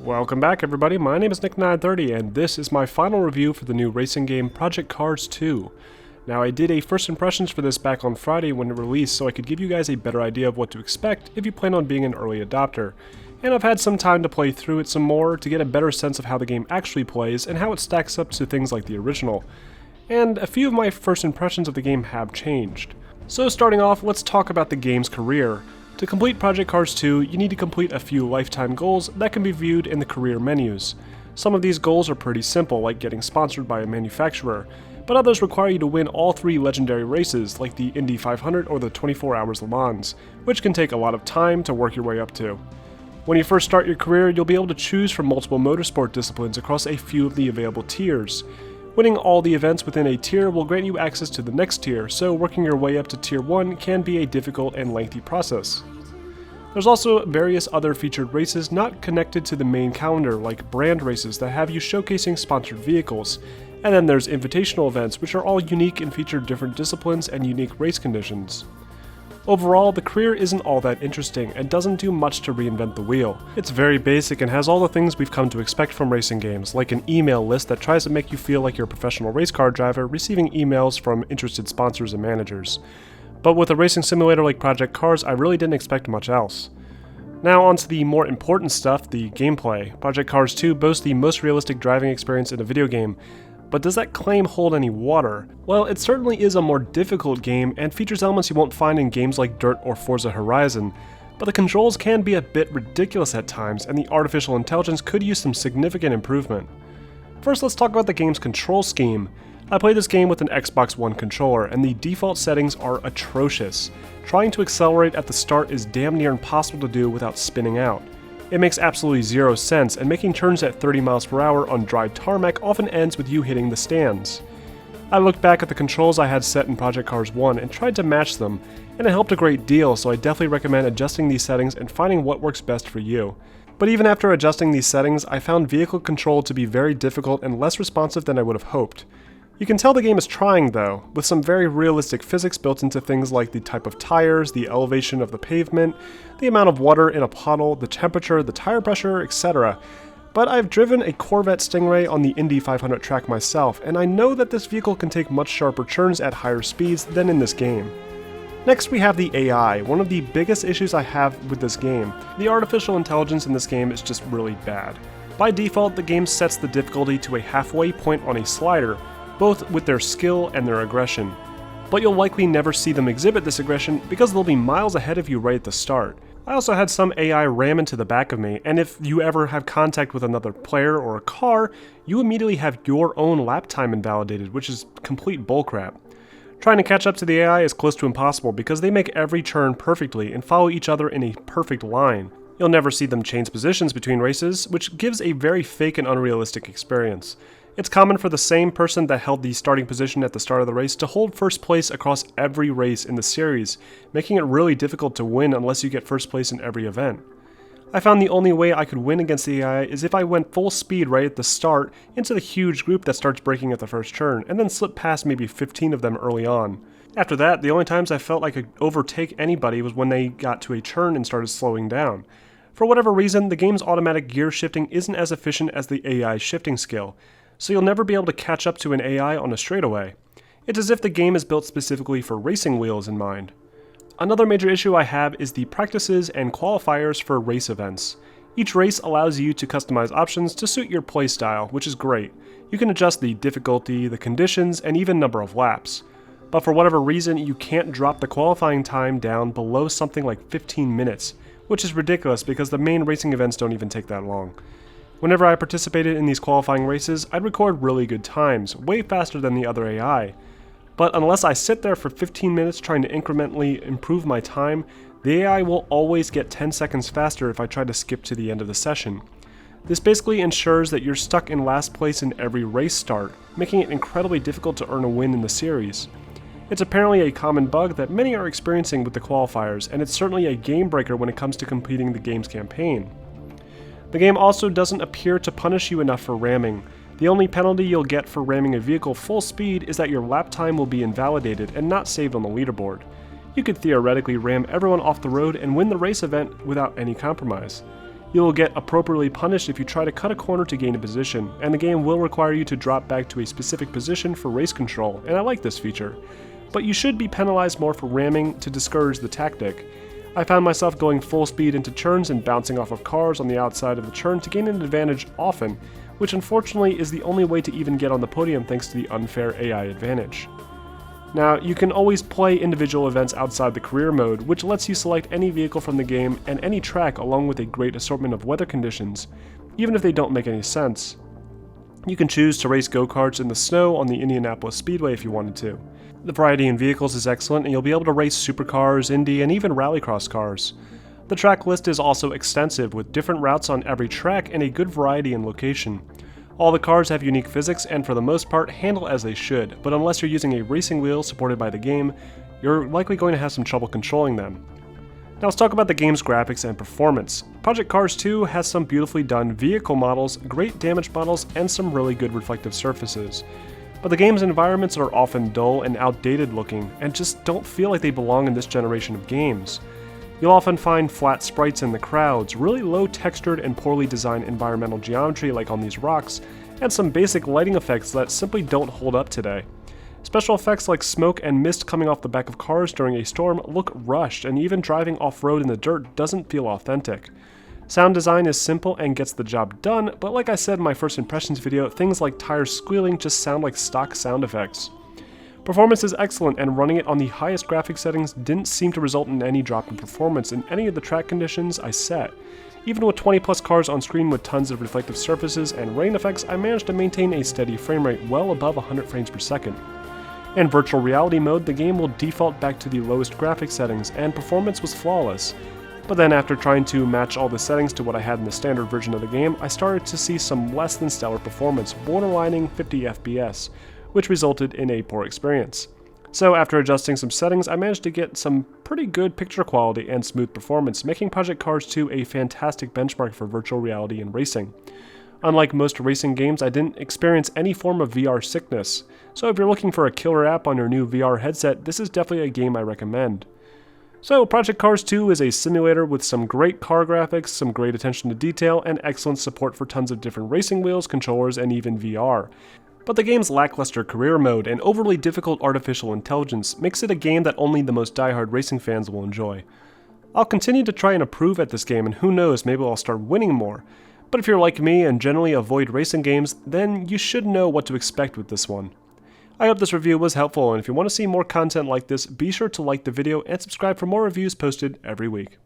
Welcome back everybody, my name is Nick930 and this is my final review for the new racing game Project Cars 2. Now I did a first impressions for this back on Friday when it released so I could give you guys a better idea of what to expect if you plan on being an early adopter. And I've had some time to play through it some more to get a better sense of how the game actually plays and how it stacks up to things like the original. And a few of my first impressions of the game have changed. So starting off, let's talk about the game's career. To complete Project Cars 2, you need to complete a few lifetime goals that can be viewed in the career menus. Some of these goals are pretty simple, like getting sponsored by a manufacturer, but others require you to win all 3 legendary races, like the Indy 500 or the 24 Hours Le Mans, which can take a lot of time to work your way up to. When you first start your career, you'll be able to choose from multiple motorsport disciplines across a few of the available tiers. Winning all the events within a tier will grant you access to the next tier, so working your way up to Tier 1 can be a difficult and lengthy process. There's also various other featured races not connected to the main calendar, like brand races that have you showcasing sponsored vehicles, and then there's invitational events which are all unique and feature different disciplines and unique race conditions. Overall, the career isn't all that interesting and doesn't do much to reinvent the wheel. It's very basic and has all the things we've come to expect from racing games, like an email list that tries to make you feel like you're a professional race car driver receiving emails from interested sponsors and managers. But with a racing simulator like Project Cars, I really didn't expect much else. Now onto the more important stuff, the gameplay. Project Cars 2 boasts the most realistic driving experience in a video game, but does that claim hold any water? Well, it certainly is a more difficult game and features elements you won't find in games like Dirt or Forza Horizon, but the controls can be a bit ridiculous at times and the artificial intelligence could use some significant improvement. First, let's talk about the game's control scheme. I played this game with an Xbox One controller and the default settings are atrocious. Trying to accelerate at the start is damn near impossible to do without spinning out. It makes absolutely zero sense, and making turns at 30 miles per hour on dry tarmac often ends with you hitting the stands. I looked back at the controls I had set in Project Cars 1 and tried to match them, and it helped a great deal, so I definitely recommend adjusting these settings and finding what works best for you. But even after adjusting these settings, I found vehicle control to be very difficult and less responsive than I would have hoped. You can tell the game is trying though, with some very realistic physics built into things like the type of tires, the elevation of the pavement, the amount of water in a puddle, the temperature, the tire pressure, etc. But I've driven a Corvette Stingray on the Indy 500 track myself, and I know that this vehicle can take much sharper turns at higher speeds than in this game. Next we have the AI, one of the biggest issues I have with this game. The artificial intelligence in this game is just really bad. By default, the game sets the difficulty to a halfway point on a slider, both with their skill and their aggression. But you'll likely never see them exhibit this aggression because they'll be miles ahead of you right at the start. I also had some AI ram into the back of me, and if you ever have contact with another player or a car, you immediately have your own lap time invalidated, which is complete bullcrap. Trying to catch up to the AI is close to impossible because they make every turn perfectly and follow each other in a perfect line. You'll never see them change positions between races, which gives a very fake and unrealistic experience. It's common for the same person that held the starting position at the start of the race to hold first place across every race in the series, making it really difficult to win unless you get first place in every event. I found the only way I could win against the AI is if I went full speed right at the start into the huge group that starts braking at the first turn, and then slip past maybe 15 of them early on. After that, the only times I felt like I could overtake anybody was when they got to a turn and started slowing down. For whatever reason, the game's automatic gear shifting isn't as efficient as the AI's shifting skill, so you'll never be able to catch up to an AI on a straightaway. It's as if the game is built specifically for racing wheels in mind. Another major issue I have is the practices and qualifiers for race events. Each race allows you to customize options to suit your playstyle, which is great. You can adjust the difficulty, the conditions, and even number of laps. But for whatever reason, you can't drop the qualifying time down below something like 15 minutes, which is ridiculous because the main racing events don't even take that long. Whenever I participated in these qualifying races, I'd record really good times, way faster than the other AI. But unless I sit there for 15 minutes trying to incrementally improve my time, the AI will always get 10 seconds faster if I try to skip to the end of the session. This basically ensures that you're stuck in last place in every race start, making it incredibly difficult to earn a win in the series. It's apparently a common bug that many are experiencing with the qualifiers, and it's certainly a game breaker when it comes to completing the game's campaign. The game also doesn't appear to punish you enough for ramming. The only penalty you'll get for ramming a vehicle full speed is that your lap time will be invalidated and not saved on the leaderboard. You could theoretically ram everyone off the road and win the race event without any compromise. You will get appropriately punished if you try to cut a corner to gain a position, and the game will require you to drop back to a specific position for race control, and I like this feature. But you should be penalized more for ramming to discourage the tactic. I found myself going full speed into turns and bouncing off of cars on the outside of the turn to gain an advantage often, which unfortunately is the only way to even get on the podium thanks to the unfair AI advantage. Now, you can always play individual events outside the career mode, which lets you select any vehicle from the game and any track along with a great assortment of weather conditions, even if they don't make any sense. You can choose to race go-karts in the snow on the Indianapolis Speedway if you wanted to. The variety in vehicles is excellent, and you'll be able to race supercars, Indy, and even rallycross cars. The track list is also extensive, with different routes on every track and a good variety in location. All the cars have unique physics and for the most part handle as they should, but unless you're using a racing wheel supported by the game, you're likely going to have some trouble controlling them. Now let's talk about the game's graphics and performance. Project Cars 2 has some beautifully done vehicle models, great damage models, and some really good reflective surfaces. But the game's environments are often dull and outdated looking, and just don't feel like they belong in this generation of games. You'll often find flat sprites in the crowds, really low textured and poorly designed environmental geometry like on these rocks, and some basic lighting effects that simply don't hold up today. Special effects like smoke and mist coming off the back of cars during a storm look rushed, and even driving off-road in the dirt doesn't feel authentic. Sound design is simple and gets the job done, but like I said in my first impressions video, things like tires squealing just sound like stock sound effects. Performance is excellent, and running it on the highest graphic settings didn't seem to result in any drop in performance in any of the track conditions I set. Even with 20 plus cars on screen with tons of reflective surfaces and rain effects, I managed to maintain a steady frame rate well above 100 frames per second. In virtual reality mode, the game will default back to the lowest graphic settings, and performance was flawless. But then after trying to match all the settings to what I had in the standard version of the game, I started to see some less than stellar performance, borderlining 50 FPS, which resulted in a poor experience. So after adjusting some settings, I managed to get some pretty good picture quality and smooth performance, making Project Cars 2 a fantastic benchmark for virtual reality and racing. Unlike most racing games, I didn't experience any form of VR sickness, so if you're looking for a killer app on your new VR headset, this is definitely a game I recommend. So Project Cars 2 is a simulator with some great car graphics, some great attention to detail, and excellent support for tons of different racing wheels, controllers, and even VR. But the game's lackluster career mode and overly difficult artificial intelligence makes it a game that only the most diehard racing fans will enjoy. I'll continue to try and improve at this game, and who knows, maybe I'll start winning more. But if you're like me and generally avoid racing games, then you should know what to expect with this one. I hope this review was helpful, and if you want to see more content like this, be sure to like the video and subscribe for more reviews posted every week.